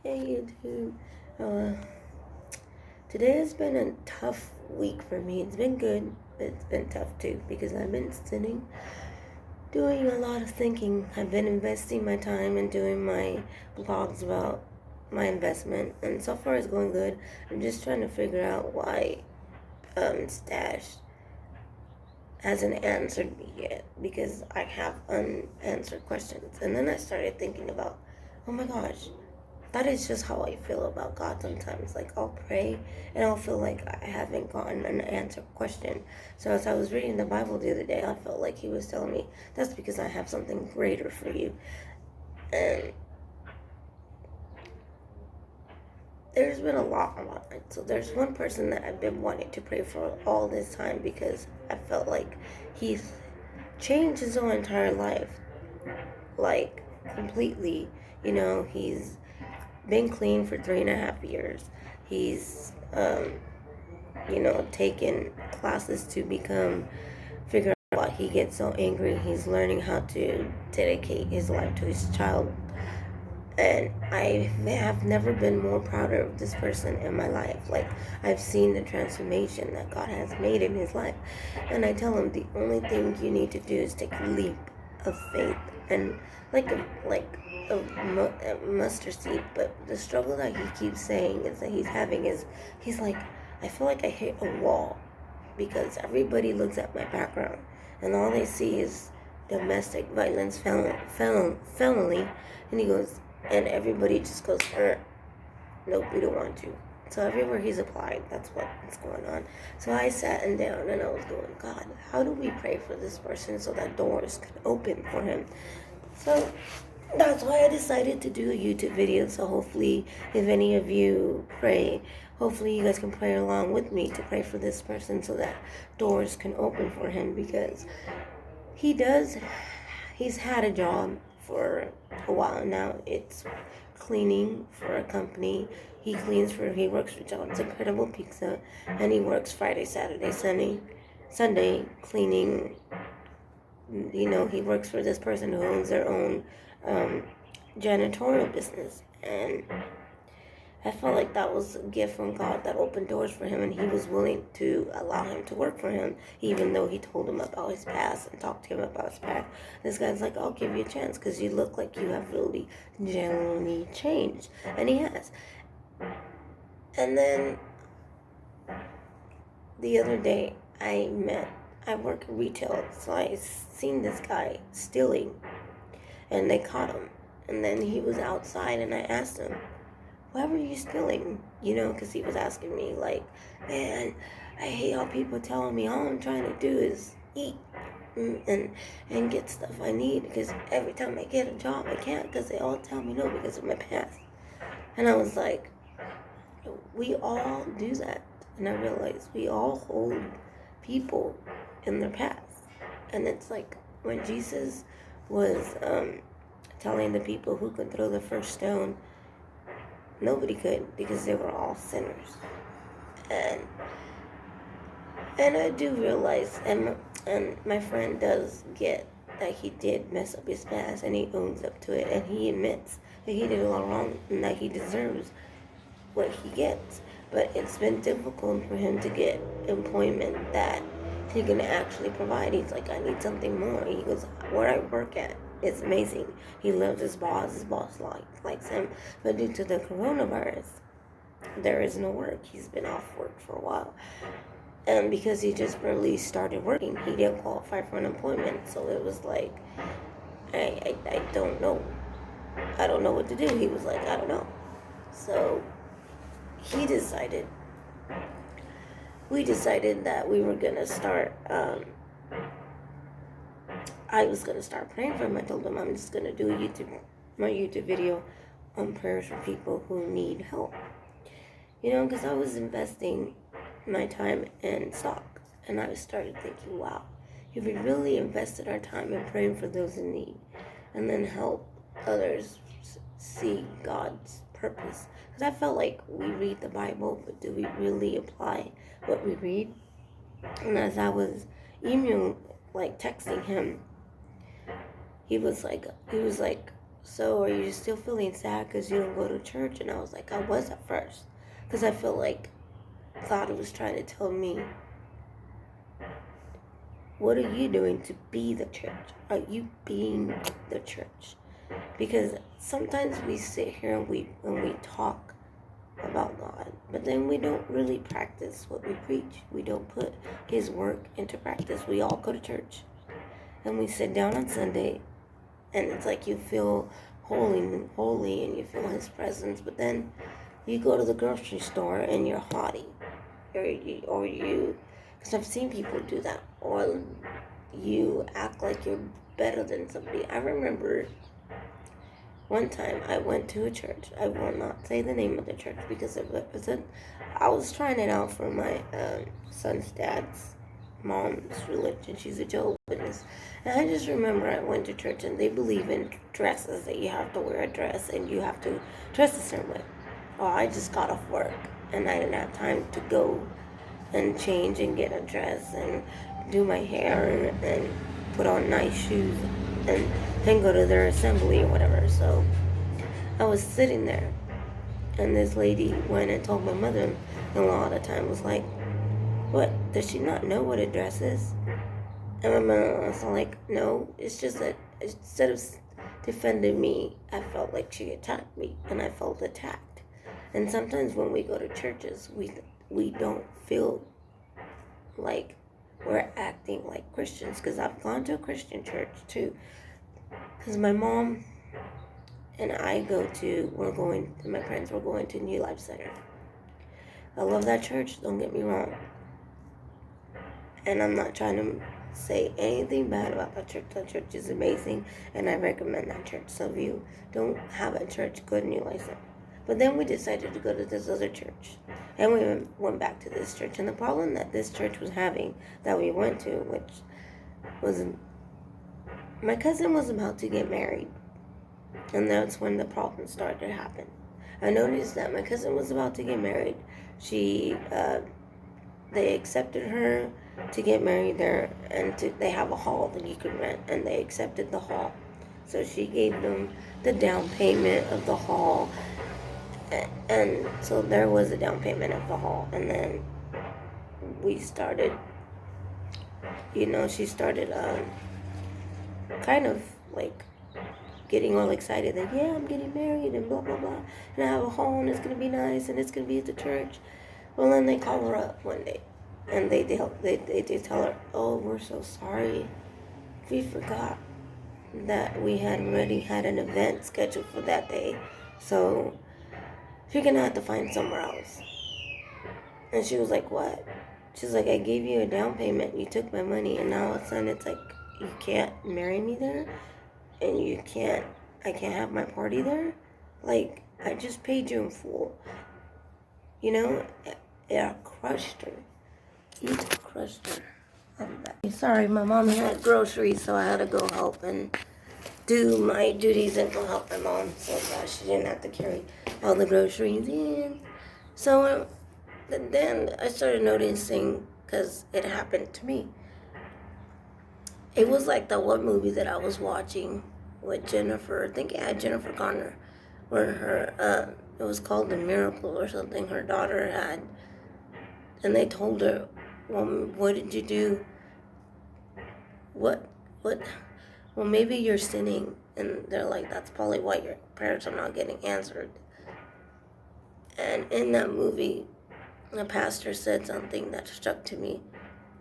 Hey YouTube. Uh, Today has been a tough week for me. It's been good, but it's been tough too because I've been sitting, doing a lot of thinking. I've been investing my time and doing my blogs about my investment, and so far it's going good. I'm just trying to figure out why Stash hasn't answered me yet because I have unanswered questions. And then I started thinking about, oh my gosh, that is just how I feel about God sometimes. Like, I'll pray and I'll feel like I haven't gotten an answered question. So as I was reading the Bible the other day, I felt like he was telling me, that's because I have something greater for you. And there's been a lot about it. So there's one person that I've been wanting to pray for all this time because I felt like he's changed his whole entire life. Like, completely. He's been clean for 3.5 years. He's taken classes to figure out why he gets so angry. He's learning how to dedicate his life to his child. And I have never been more prouder of this person in my life. Like, I've seen the transformation that God has made in his life. And I tell him the only thing you need to do is take a leap of faith and a mustard seed. But the struggle that he keeps saying is that he's having is he's like, I feel like I hit a wall because everybody looks at my background and all they see is domestic violence felony, and he goes, and everybody just goes, nope, we don't want you. So everywhere he's applied, that's what's going on. So I sat down and I was going, God, how do we pray for this person so that doors can open for him? So that's why I decided to do a YouTube video. So hopefully, if any of you pray, hopefully you guys can pray along with me to pray for this person so that doors can open for him, because he's had a job for a while now. It's cleaning for a company. He works for John's Incredible Pizza, and he works Friday, Saturday, Sunday cleaning. He works for this person who owns their own janitorial business, and I felt like that was a gift from God that opened doors for him, and he was willing to allow him to work for him, even though he told him about his past and talked to him about his past. This guy's like, I'll give you a chance because you look like you have really genuinely changed, and he has. And then the other day, I work retail, so I seen this guy stealing, and they caught him. And then he was outside, and I asked him, why were you stealing? Because he was asking me, like, man, I hate how people telling me all I'm trying to do is eat and get stuff I need, because every time I get a job, I can't because they all tell me no because of my past. And I was like, we all do that. And I realized we all hold people in their past. And it's like when Jesus was telling the people who could throw the first stone, nobody could because they were all sinners. And I do realize, and my friend does get that he did mess up his past, and he owns up to it, and he admits that he did a lot wrong and that he deserves what he gets. But it's been difficult for him to get employment that he can actually provide. He's like, I need something more. He goes, where I work at, it's amazing. He loves his boss likes him. But due to the coronavirus, there is no work. He's been off work for a while. And because he just barely started working, he didn't qualify for unemployment. So it was like, I don't know. I don't know what to do. He was like, I don't know. So we decided that we were going to start, I was going to start praying for him. I told him I'm just going to do my YouTube video on prayers for people who need help. Because I was investing my time in stock, and I started thinking, wow, if we really invested our time in praying for those in need and then help others see God's purpose. Because I felt like we read the Bible, but do we really apply what we read? And as I was texting him, he was like so are you still feeling sad because you don't go to church? And I was like, I was at first. Because I feel like God was trying to tell me, what are you doing to be the church? Are you being the church? Because sometimes we sit here and we talk about God, but then we don't really practice what we preach. We don't put His work into practice. We all go to church and we sit down on Sunday, and it's like you feel holy and you feel His presence, but then you go to the grocery store and you're haughty, or you, because I've seen people do that, or you act like you're better than somebody. I remember one time I went to a church. I will not say the name of the church because I was trying it out for my son's dad's mom's religion. She's a Jehovah's Witness. And I just remember I went to church and they believe in dresses, that you have to wear a dress and you have to dress a certain way. Oh, I just got off work and I didn't have time to go and change and get a dress and do my hair and put on nice shoes and then go to their assembly or whatever. So I was sitting there, and this lady went and told my mother-in-law at the time, was like, what, does she not know what a dress is? And my mother-in-law was like, no, it's just that instead of defending me, I felt like she attacked me, and I felt attacked. And sometimes when we go to churches, we don't feel like we're acting like Christians, because I've gone to a Christian church too, because my mom and I my parents were going to New Life Center. I love that church, don't get me wrong, and I'm not trying to say anything bad about that church. That church is amazing, and I recommend that church. So if you don't have a church, go to New Life Center. But then we decided to go to this other church, and we went back to this church. And the problem that this church was having, that we went to, which was, my cousin was about to get married, and that's when the problem started to happen. I noticed that my cousin was about to get married. They accepted her to get married there, and they have a hall that you could rent, and they accepted the hall. So she gave them the down payment of the hall. And so there was a down payment of the hall, and then we started, she started kind of like getting all excited that, yeah, I'm getting married and blah, blah, blah, and I have a hall and it's going to be nice and it's going to be at the church. Well, then they call her up one day, and they tell her, oh, we're so sorry. We forgot that we had already had an event scheduled for that day, so you're gonna have to find somewhere else. And she was like, what? She's like, I gave you a down payment, you took my money, and now all of a sudden it's like, you can't marry me there, and I can't have my party there? Like, I just paid you in full. It crushed her. It crushed her. Sorry, my mom had groceries, so I had to go help and do my duties and go help my mom, so that she didn't have to carry all the groceries in. So then I started noticing, because it happened to me. It was like that one movie that I was watching with Jennifer, I think it had Jennifer Garner, where her, it was called The Miracle or something, her daughter had, and they told her, well, what did you do? Well, maybe you're sinning. And they're like, that's probably why your prayers are not getting answered. And in that movie, the pastor said something that struck to me,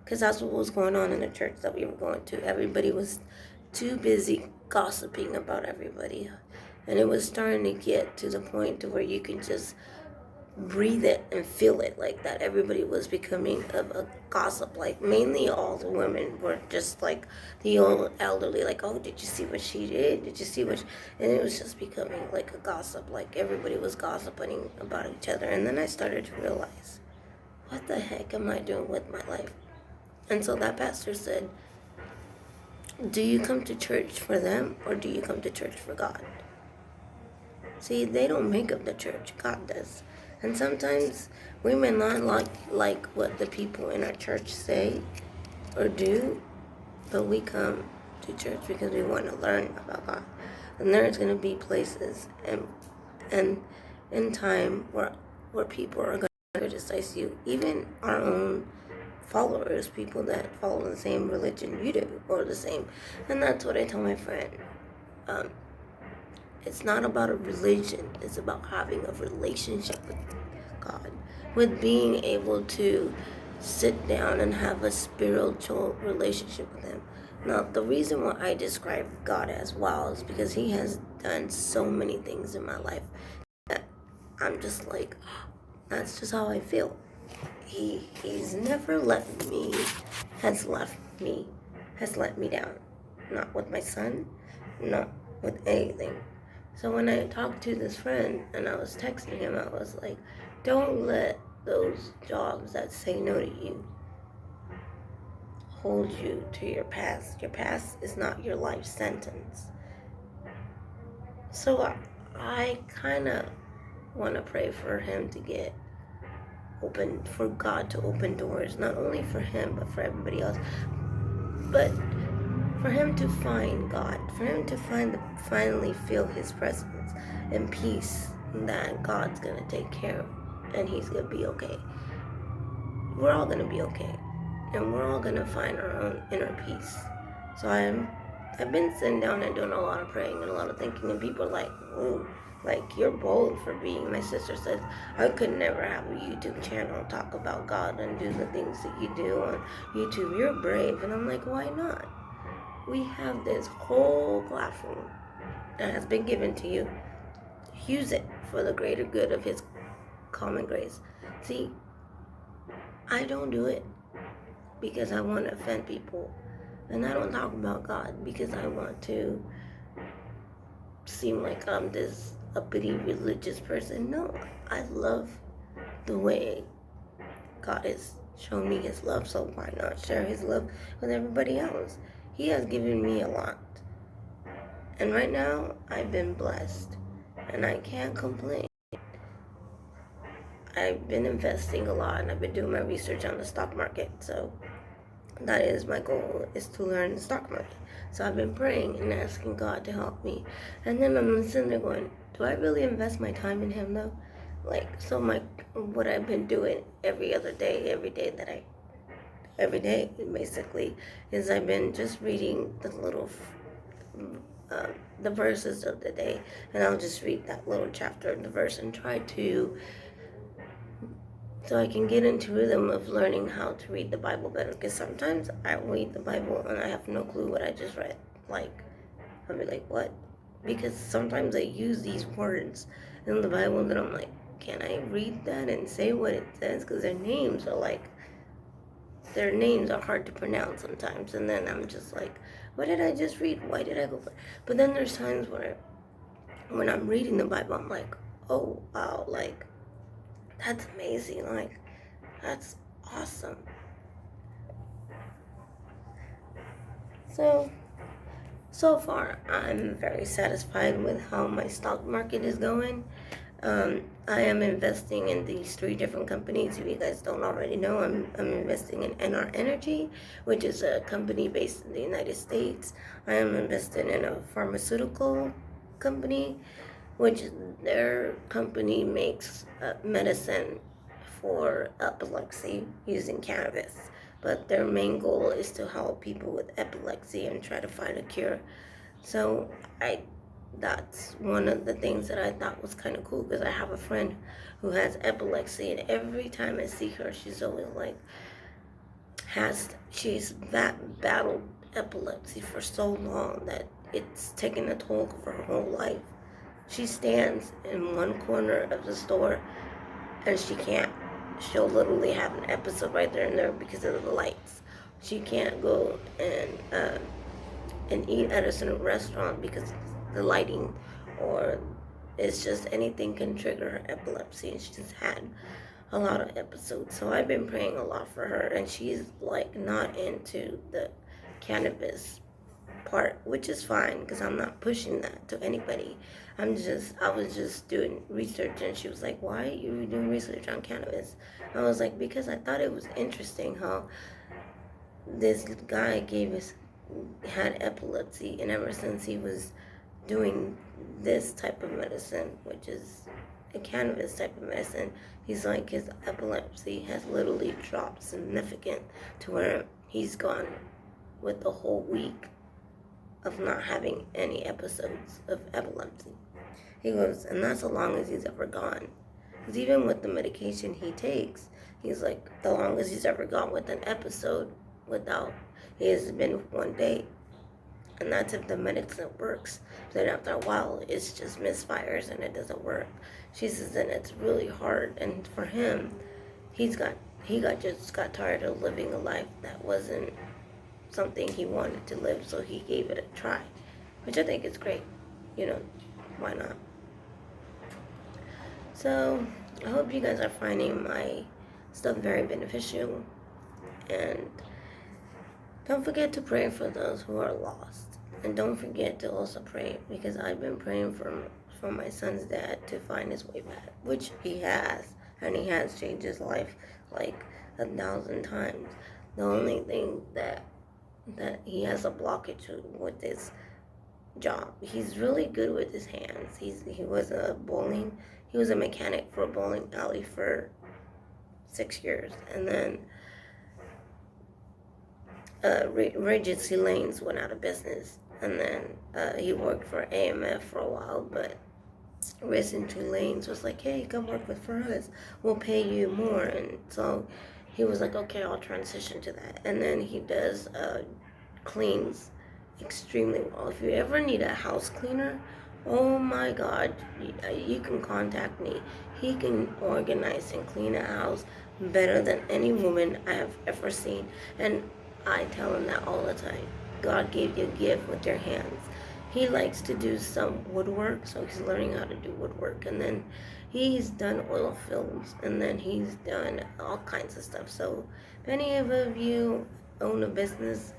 because that's what was going on in the church that we were going to. Everybody was too busy gossiping about everybody. And it was starting to get to the point to where you can just breathe it and feel it, like that everybody was becoming a gossip. Like, mainly all the women were just like the old elderly, like, oh, did you see what she did? Did you see what and it was just becoming like a gossip, like everybody was gossiping about each other. And then I started to realize, what the heck am I doing with my life? And so that pastor said, do you come to church for them, or do you come to church for God? See, they don't make up the church, God does. And sometimes we may not like what the people in our church say or do, but we come to church because we want to learn about God. And there's going to be places and in time where people are going to criticize you, even our own followers, people that follow the same religion you do, or the same. And that's what I tell my friend. It's not about a religion, it's about having a relationship with God, with being able to sit down and have a spiritual relationship with Him. Now, the reason why I describe God as wow is because He has done so many things in my life that I'm just like, that's just how I feel. He's never let me, has let me down. Not with my son, not with anything. So when I talked to this friend and I was texting him, I was like, don't let those jobs that say no to you hold you to your past. Your past is not your life sentence. So I kind of want to pray for him to get open, for God to open doors, not only for him, but for everybody else. But for him to find God, for him to finally feel His presence and peace, that God's going to take care of and he's going to be okay. We're all going to be okay. And we're all going to find our own inner peace. So I've been sitting down and doing a lot of praying and a lot of thinking, and people are like, ooh, like, you're bold for being. My sister says, I could never have a YouTube channel, talk about God and do the things that you do on YouTube. You're brave. And I'm like, why not? We have this whole platform that has been given to you. Use it for the greater good of His common grace. See, I don't do it because I want to offend people. And I don't talk about God because I want to seem like I'm this uppity religious person. No, I love the way God has shown me His love, so why not share His love with everybody else? He has given me a lot. And right now, I've been blessed. And I can't complain. I've been investing a lot, and I've been doing my research on the stock market. So that is my goal, is to learn the stock market. So I've been praying and asking God to help me. And then I'm sitting there going, do I really invest my time in Him though? Like, so what I've been doing every day basically, is I've been just reading the verses of the day, and I'll just read that little chapter of the verse and try to, so I can get into rhythm of learning how to read the Bible better. Because sometimes I read the Bible and I have no clue what I just read. Like, I'll be like, what? Because sometimes I use these words in the Bible that I'm like, can I read that and say what it says? Because their names are hard to pronounce sometimes. And then I'm just like, what did I just read? Why did I go for it? But then there's times where when I'm reading the Bible, I'm like, oh, wow, like, that's amazing. Like, that's awesome. So far, I'm very satisfied with how my stock market is going. I am investing in these 3 different companies. If you guys don't already know, I'm investing in NR Energy, which is a company based in the United States. I am investing in a pharmaceutical company, which their company makes medicine for epilepsy using cannabis. But their main goal is to help people with epilepsy and try to find a cure. So that's one of the things that I thought was kind of cool, because I have a friend who has epilepsy, and every time I see her, she's always like, she's battled epilepsy for so long that it's taken a toll of her whole life. She stands in one corner of the store and she'll literally have an episode right there and there because of the lights. She can't go and eat at a certain restaurant because of the lighting, or it's just anything can trigger her epilepsy, and she's had a lot of episodes. So I've been praying a lot for her, and she's like not into the cannabis part, which is fine because I'm not pushing that to anybody. I was just doing research, and she was like, why are you doing research on cannabis? I was like, because I thought it was interesting how this guy had epilepsy, and ever since he was doing this type of medicine, which is a cannabis type of medicine, he's like, his epilepsy has literally dropped significant to where he's gone with the whole week of not having any episodes of epilepsy. He goes, and that's the longest he's ever gone. Because even with the medication he takes, he's like, the longest he's ever gone with an episode without, it has been 1 day. And that's if the medicine works. Then after a while, it's just misfires and it doesn't work. She says, and it's really hard. And for him, he just got tired of living a life that wasn't something he wanted to live, so he gave it a try, which I think is great. You know, why not? So I hope you guys are finding my stuff very beneficial, and don't forget to pray for those who are lost, and don't forget to also pray, because I've been praying for my son's dad to find his way back, which he has, and he has changed his life like 1,000 times. The only thing that he has a blockage with his job. He's really good with his hands. He was a mechanic for a bowling alley for 6 years, and then Regency Lanes went out of business, and then he worked for AMF for a while, but Regency Lanes was like, hey, come work for us, we'll pay you more. And so he was like, okay, I'll transition to that. And then he does cleans extremely well. If you ever need a house cleaner, oh my God, you can contact me. He can organize and clean a house better than any woman I have ever seen. And I tell him that all the time. God gave you a gift with your hands. He likes to do some woodwork, so he's learning how to do woodwork. And then he's done oil films, and then he's done all kinds of stuff. So if any of you own a business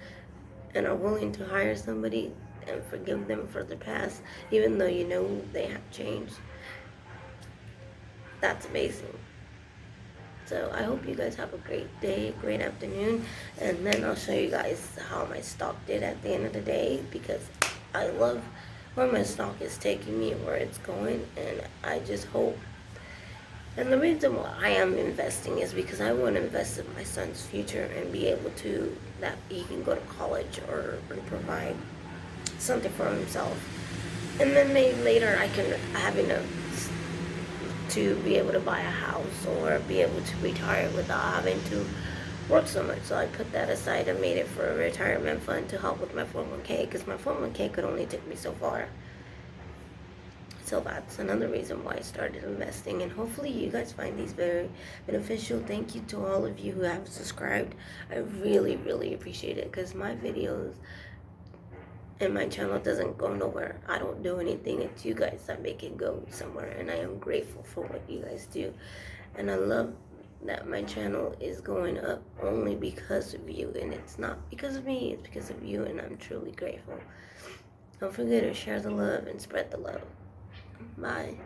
and are willing to hire somebody and forgive them for their past, even though you know they have changed, that's amazing. So I hope you guys have a great day, great afternoon, and then I'll show you guys how my stock did at the end of the day, because I love where my stock is taking me, where it's going, and I just hope. And the reason why I am investing is because I want to invest in my son's future and be able to, that he can go to college or provide something for himself. And then maybe later I can have enough to be able to buy a house or be able to retire without having to work so much. So I put that aside and made it for a retirement fund to help with my 401k, because my 401k could only take me so far. So that's another reason why I started investing, and hopefully you guys find these very beneficial. Thank you to all of you who have subscribed. I really, really appreciate it, because my videos and my channel doesn't go nowhere. I don't do anything. It's you guys that make it go somewhere, and I am grateful for what you guys do. And I love that my channel is going up only because of you, and it's not because of me, it's because of you, and I'm truly grateful. Don't forget to share the love and spread the love. Bye.